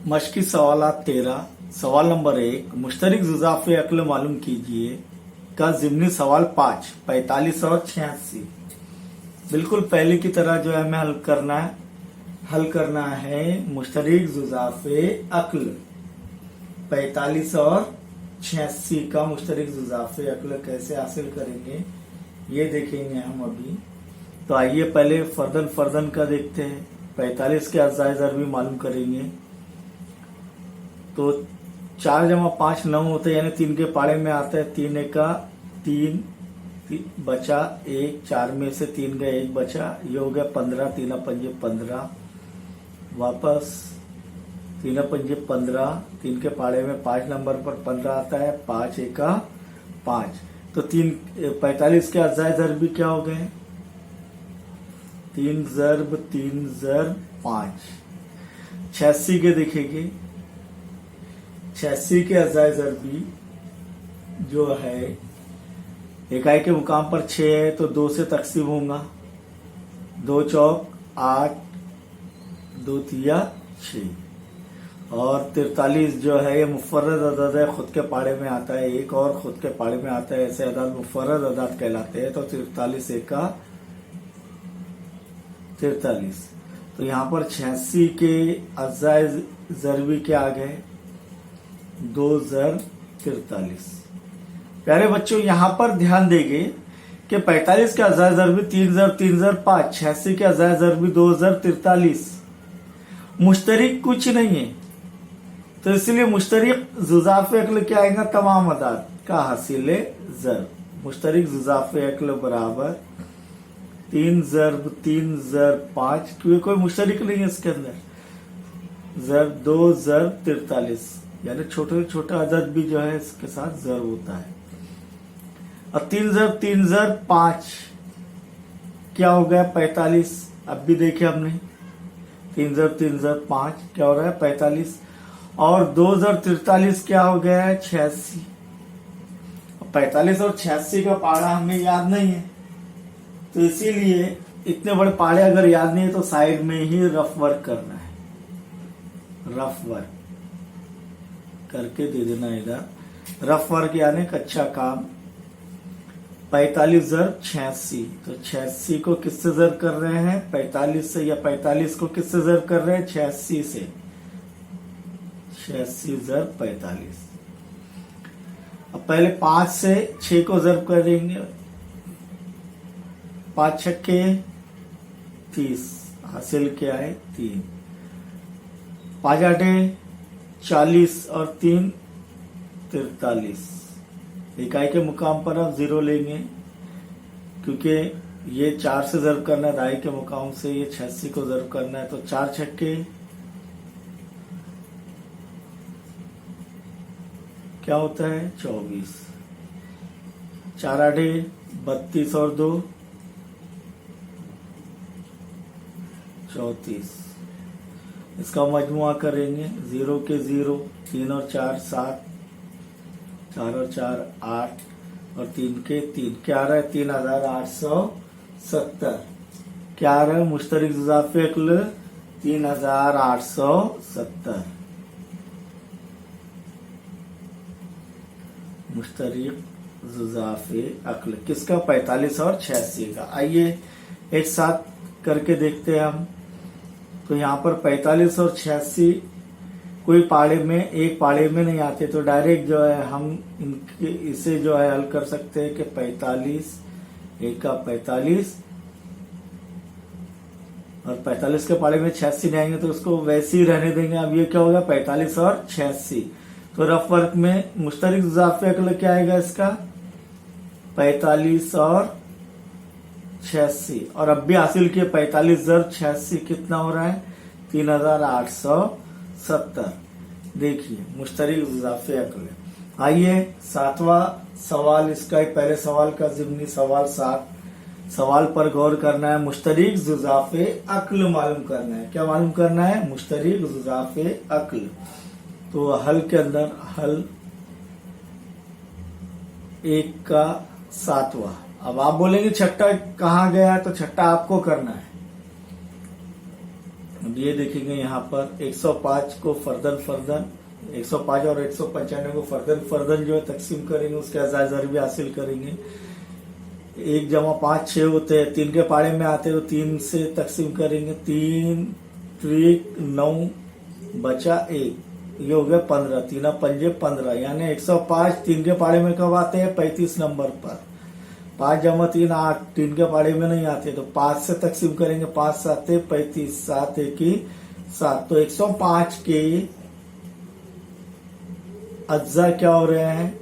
मश्की सवालात 13। सवाल नंबर 1, मुश्तरिक जुज़ाफ़े अक्ल मालूम कीजिए का ज़िमनी सवाल 5, 45 और 86। बिल्कुल पहले की तरह जो है हमें हल करना है मुश्तरिक जुज़ाफ़े अक्ल 45 और 86 का मुश्तरिक जुज़ाफ़े अक्ल कैसे हासिल करेंगे ये देखेंगे हम अभी। तो आइए पहले फर्दन फर्दन का देखते हैं। 45 के अज़ाए ज़रबी मालूम करेंगे। तो 4 जमा 5 9 होते हैं, यानी 3 के पाड़े में आता है। 3 एका 3 बचा 1, 4 में से 3 गए 1 बचा, ये हो गया 15। 3 पंजे 15, वापस 3 पंजे 15, 3 के पाड़े में 5 नंबर पर 15 आता है। 5 एका 5, तो 45 के अज़ाए ज़रबी क्या हो गए? 3 ज़रब 3 ज़रब 5। 86 के देखेंगे। 86 के अज़ाए ज़रबी जो है इकाई के मुकाम पर 6 है, तो 2 से तकसीम होगा। 2 चौक 8, 2 तिया 6। और 43 जो है ये मुफर्रद अदद है, खुद के पाड़े में आता है। एक और खुद के पाड़े में आता है, ऐसे अदद मुफर्रद अदद कहलाते हैं। तो 43 एका 43। तो यहाँ पर 86 के अज़ाए ज़रबी क्या आ गए? 2 ज़रब 43। प्यारे बच्चों, यहां पर ध्यान देंगे कि 45 के अज़ाए ज़रबी 3 ज़रब 3 ज़रब 5, 86 के अज़ाए ज़रबी 2 ज़रब 43। मुश्तरिक कुछ नहीं है, तो इसलिए मुश्तरिक जुज़ाफ़े अक्ल क्या आएगा? तमाम अदाद का हासिल ज़रब। मुश्तरिक जुज़ाफ़े अक्ल बराबर 3 ज़रब 3 ज़रब 5, क्योंकि कोई मुश्तरिक नहीं है इसके अंदर। ज़रब 2 ज़रब 43, यानी छोटे छोटा अदद भी जो है इसके साथ ज़रब होता है। और 3 ज़रब 5 क्या हो गया? 45। अब भी देखे हमने 3 ज़रब 5 क्या हो रहा है? 45। और 2 ज़रब 43 क्या हो गया है? 86। 45 और 86 का पाड़ा हमें याद नहीं है, तो इसीलिए इतने बड़े पाड़े अगर याद नहीं है तो साइड में ही रफ वर्क करना है। रफ वर्क करके दे देना इधर। रफ वर्क यानी कच्चा काम। 45 ज़रब 86, तो 86 को किससे ज़रब कर रहे हैं? 45 से। या 45 को किससे ज़रब कर रहे हैं? 86 से। 86 ज़रब 45। अब पहले 5 से 6 को ज़रब करेंगे। 5 छक्के 30, हासिल क्या है? 3। 5 आठे 40 और 3 43। इकाई के मुकाम पर आप 0 लेंगे, क्योंकि ये 4 से ज़रब करना है। दाई के मुकाम से ये 86 को ज़रब करना है, तो 4 छक्के क्या होता है? 24। 4 आठे 32 और 2 34। इसका मजमुआ करेंगे। 0 के 0, 3 और 4 7, 4 और 4 8, और 3 के 3 क्या आ रहा है? 3870। क्या आ रहा है? मुश्तरिक जुज़ाफ़े अक्ल 3870। मुश्तरिक जुज़ाफ़े अक्ल किसका? 45 और 86 का। आइए एक साथ करके देखते हैं हम। तो यहाँ पर 45 और 86 कोई पाड़े में, एक पाड़े में नहीं आते, तो डायरेक्ट जो है हम इसे जो है हल कर सकते हैं कि 45 एका 45, और 45 के पाड़े में 86 नहीं आएंगे तो उसको वैसे ही रहने देंगे। अब ये क्या होगा? 45 और 86। तो रफ वर्क में मुश्तरिक जुज़ाफ़े अक्ल क्या आएगा इसका? 45 और 86। और अब भी हासिल किए 45 ज़रब 86 कितना हो रहा है? 3870। देखिए मुश्तरिक जुज़ाफ़े अक्ल। आइए 7वां सवाल इसका ही, पहले सवाल का ज़िमनी सवाल 7। सवाल पर गौर करना है। मुश्तरिक जुज़ाफ़े अक्ल मालूम करना है। क्या मालूम करना है? मुश्तरिक जुज़ाफ़े अक्ल। तो हल के अंदर हल 1 का 7वां। अब आप बोलेंगे छठा कहाँ गया? तो छठा आपको करना है। अब ये देखेंगे यहाँ पर 105 को फर्दन 105 और 195 को फर्दन जो है तकसीम करेंगे, उसके अज़ाय ज़रबी हासिल करेंगे। 1 जमा 5 6 होते हैं, 3 के पाड़े में आते हैं तो 3 से तकसीम करेंगे। 3 3 9 बचा 1, ये हो गया 15, 3 पंजे 15, यानी 105 3 के पाड़े में कब आते हैं? 35 नंबर पर। 5 जमा 3 8, 3 के पाड़े में नहीं आते तो 5 से तकसीम करेंगे। 5 7 35, 7 1 7, तो 105 के अज्जा क्या हो रहे हैं?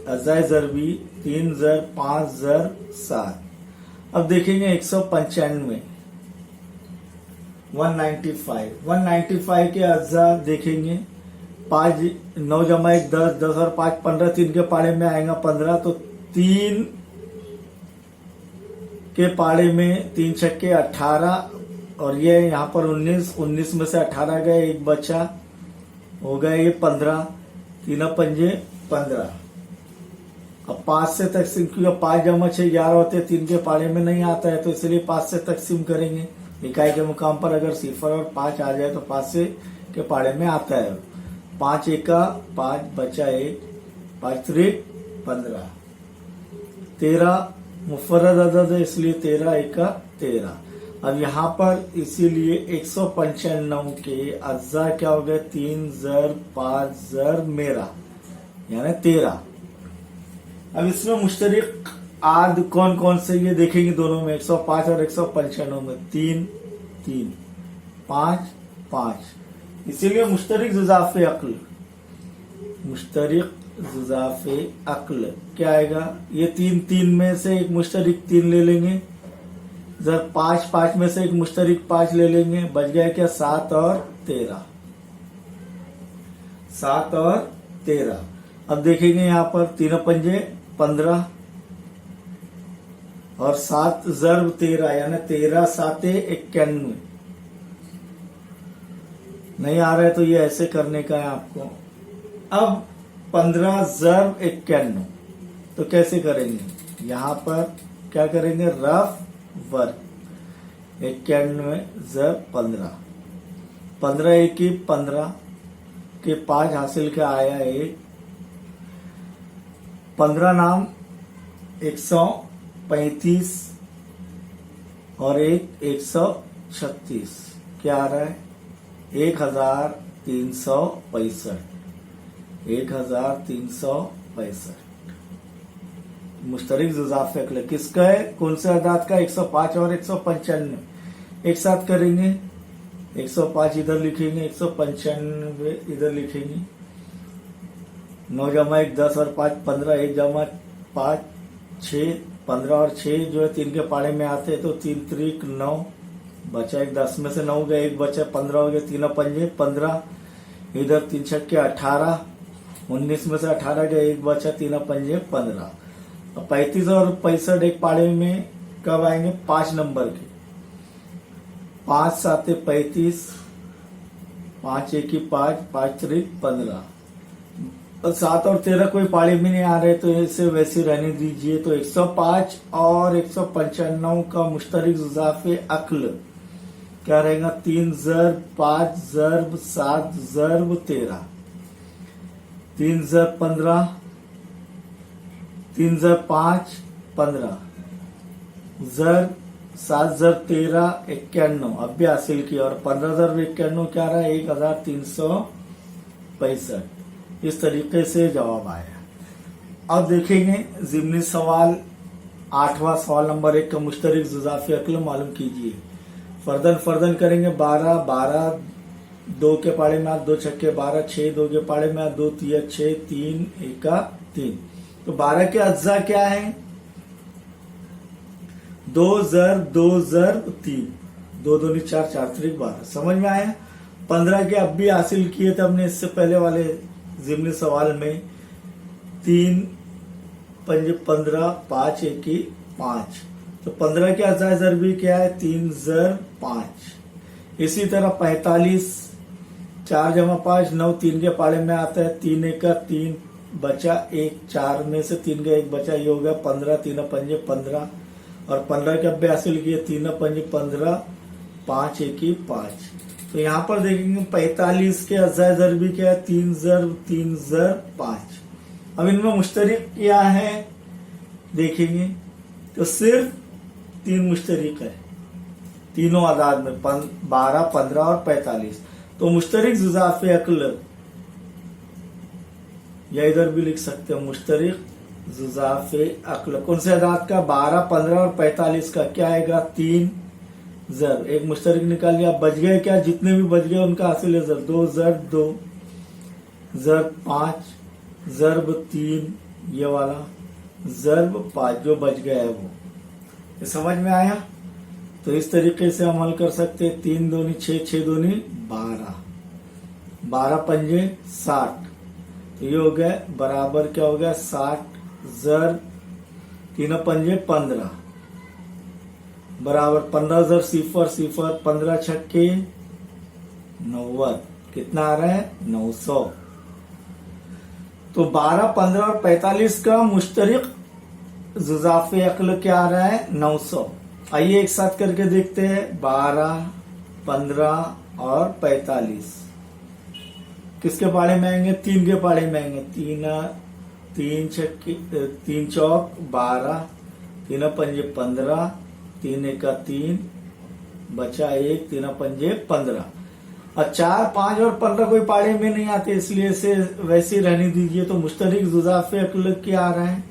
अज्जाए ज़रबी 3 ज़र 5 ज़र 7। अब देखेंगे 195 195 के अज्जा देखेंगे। 5 9 जमा 1 10, 10 और 5 15, 3 के पाड़े में आएगा 15, तो 3 के पाड़े में 3 छक्के 18, और ये यहाँ पर 19 में से 18 गए, 1 बचा, हो गया ये 15, 3 पंजे 15। अब 5 से तकसीम, क्योंकि 5 जमा 6 11 होते हैं, 3 के पाड़े में नहीं आता है तो इसलिए 5 से तकसीम करेंगे। इकाई के मुकाम पर अगर 0 और 5 आ जाए तो 5 से के पाड़े में आता है। 5 1 5 बचा 1, 5 3 15, 13 मुफर्रद अदद है इसलिए 13 1 13। अब यहाँ पर इसीलिए 195 के अज्जा क्या हो गए? 3 ज़र 5 ज़र मेरा, यानी 13। अब इसमें मुश्तरिक आद कौन कौन से ये देखेंगे दोनों में, 105 और 195 में 3 3 5 5, इसीलिए मुश्तरिक जुज़ाफ़े अक्ल, मुश्तरिक जुज़ाफ़े अक्ल क्या आएगा? ये 3 3 में से एक मुश्तरिक 3 ले लेंगे, जब 5 5 में से एक मुश्तरिक 5 ले लेंगे, बच गया क्या? 7 और 13, 7 और 13। अब देखेंगे यहाँ पर 3 पंजे 15 और 7 ज़र्ब 13, यानी 13 7 91। नहीं आ रहा है तो ये ऐसे करने का है आपको। अब 15 ज़र्ब 91 तो कैसे करेंगे? यहाँ पर क्या करेंगे? रफ वर्ग, 91 ज़र्ब 15, 15 1 15 के 5 हासिल के आया 1, 15 नाम 135 और 1 136, क्या आ रहा है? 1365, 1365। मुश्तरिक जुज़ाफ़े अक्ल किसका है? कौन से अदाद का? 105 और 195। एक साथ करेंगे, 105 इधर लिखेंगे, 195 इधर लिखेंगे। 9 जमा 1 10 और 5 15, 1 जमा 5 6, 15 और 6 जो है 3 के पाड़े में आते हैं तो 3 3 9 बचा 1, 10 में से 9 गए, 1 बचा 15 हो गया, 3 पंजे 15, इधर 3 छक्के 18, 19 में से 18 गए, 1 बचा, 3 पंजे 15। 35 और 65 एक पाड़े में कब आएंगे? 5 नंबर के। 5 7 35, 5 1 5, 5 3 15। 7 और 13 कोई पाड़े में नहीं आ रहे तो इसे वैसे रहने दीजिए। तो 105 और 195 का मुश्तरिक जुज़ाफ़े अक्ल क्या रहेगा? 3 ज़र्ब 5 ज़र्ब 7 ज़र्ब 13, 3 ज़र्ब 15, 3 ज़र्ब 5 15, ज़र्ब 7 ज़र्ब 13 91, अब भी हासिल किया। और 15 ज़र्ब 91 क्या रहा? 1365। इस तरीके से जवाब आया। अब देखेंगे ज़िमनी सवाल 8वां सवाल नंबर 1 का मुश्तरिक जुज़ाफ़े अक्ल मालूम कीजिए। फर्दन करेंगे। 12 12 2 के पाड़े में 2 छक्के 12, 6 2 के पाड़े में 2 3 6, 3 1 3। तो 12 के अज्जा क्या है? 2 ज़र्ब 2 ज़र्ब 3, 2 2 4 4 3 12। समझ में आया? 15 के अब भी हासिल किए थे हमने इससे पहले वाले ज़िमनी सवाल में। 3 पंजे 15, 5 1 5। तो 15 के अज़ाए ज़रबी क्या है? 3 ज़र्ब 5। इसी तरह 45, 4 जमा 5 9, 3 के पाड़े में आता है। 3 1 3 बचा 1, 4 में से 3 का 1 बचा, ये हो गया 15, 3 पंजे 15। और 15 के अब हासिल किए 3 पंजे 15, 5 एकी 5। तो यहाँ पर देखेंगे 45 के अज़ाय ज़रबी क्या है, 3 ज़रब 3 ज़रब 5। अब इनमें मुश्तरिक क्या है देखेंगे तो सिर्फ 3 मुश्तरिक है तीनों आदाद में, 12, 15 और 45। तो मुश्तरिक जुज़ाफ़े अक्ल, या इधर भी लिख सकते हैं मुश्तरिक जुज़ाफ़े अक्ल कौन से आदाद का, 12, 15 और 45 का क्या आएगा, 3 ज़रब। एक मुश्तरिक निकाल लिया, बच गए क्या, जितने भी बच गए उनका हासिल ज़रब, 2 ज़रब 2 ज़रब 5 ज़रब 3, ये वाला ज़रब 5 जो बच गया है वो। ये समझ में आया। तो इस तरीके से अमल कर सकते हैं। 3 दूनी 6, 6 दूनी 12, 12 पंजे 60। तो ये हो गया बराबर क्या हो गया, 60 ज़रब 3 पंजे 15 बराबर 15 ज़रब 0 0, 15 छक्के 90। कितना आ रहा है, 900। तो 12, 15 और 45 का मुश्तरिक जुज़ाफ़े अक्ल क्या आ रहा है, 900। आइए एक साथ करके देखते हैं। 12, 15 और 45 किसके पाड़े में आएंगे, 3 के पाड़े में आएंगे। 3 छक्के 3 चौक 12, 3 पंजे 15, 3 एका 3, बचा 1, 3 पंजे 15। और 4, 5 और 15 कोई पाड़े में नहीं आते, इसलिए इसे वैसे ही रहने दीजिए। तो मुश्तरिक जुज़ाफ़े अक्ल क्या आ रहा है,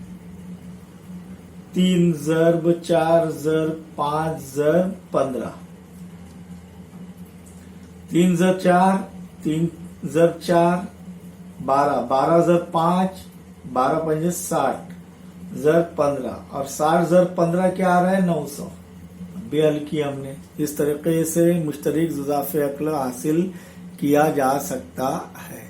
3 ज़रब 4 ज़रब 5 ज़रब 15, 3 ज़रब 4 3 ज़रब 4 12, 12 ज़रब 5 12 पंजे 60 ज़रब 15 और 60 ज़रब 15 क्या आ रहा है, 900। भी हल किया हमने। इस तरीके से मुश्तरिक जुज़ाफ़े अक्ल हासिल किया जा सकता है।